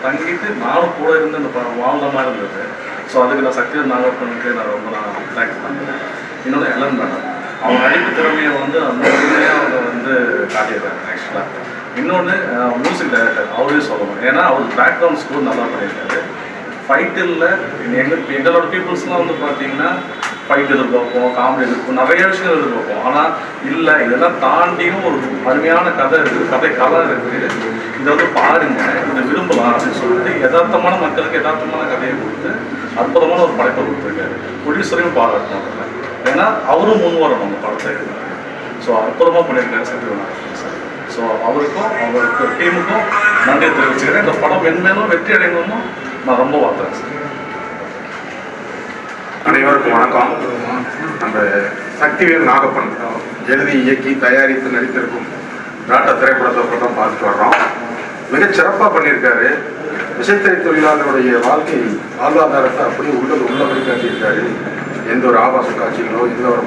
தங்கிட்டு நானும் கூட இருந்து இந்த வாழ்ந்த மாதிரி இருந்தது. ஸோ அதுக்கு நான் சக்திவேல் நாகப்பனுக்கு நான் ரொம்ப தேங்க்ஸ் பண்ணுறேன். இன்னொன்று எலன் மேடம், அவங்க நடிப்பு திறமையை வந்து அந்த உண்மையாக அவங்க வந்து காட்டியிருக்காங்க ஆக்சுவலாக. இன்னொன்று மியூசிக் டைரக்டர் அவரே சொல்லணும், ஏன்னா அவர் பேக்ரவுண்ட் ஸ்கோர் நல்லா பண்ணியிருக்காரு. ஃபைட்டில் எங்களோட பீப்புள்ஸ்லாம் வந்து பார்த்தீங்கன்னா ஃபைட் எதிர்பார்ப்போம், காமெடி எதிர்ப்போம், நிறைய விஷயம் எதிர்பார்ப்போம். ஆனால் இல்லை, இதெல்லாம் தாண்டியும் ஒரு அருமையான கதை இருக்குது, கதை இருக்குது, இதை வந்து பாருங்க, இதை விரும்பலாம் அப்படின்னு சொல்லிட்டு யதார்த்தமான மக்களுக்கு யதார்த்தமான கதையை கொடுத்து அற்புதமான ஒரு படைப்பை கொடுத்துருக்காரு. ப்ரொடியூசரையும் பாராட்டணும் அதில், ஏன்னா அவரும் முன் வரணும் அந்த படத்தை. ஸோ அற்புதமாக பண்ணியிருக்காரு சத்யவேல் சார். ஸோ அவருக்கும் அவருக்கு டீமுக்கும் நன்றியை தெரிவிச்சுக்கிறேன். இந்த படம் மென்மேலும் வெற்றி அடையணும்னு நான் ரொம்ப வாழ்த்துறேன் சார். அனைவருக்கும் வணக்கம். நம்ம சக்திவேல் நாகப்பன் எழுதி இயக்கி தயாரித்து நடித்திருக்கும் நாட்ட திரைப்படத்தை படம் பார்த்துட்டு வர்றோம். மிகச்சிறப்பாக பண்ணியிருக்காரு. விசைத்தறி தொழிலாளருடைய வாழ்க்கை வாழ்வாதாரத்தை அப்படியே உள்ளபடி காட்டியிருக்காரு. எந்த ஒரு ஆபாச காட்சிகளோ, எந்த ஒரு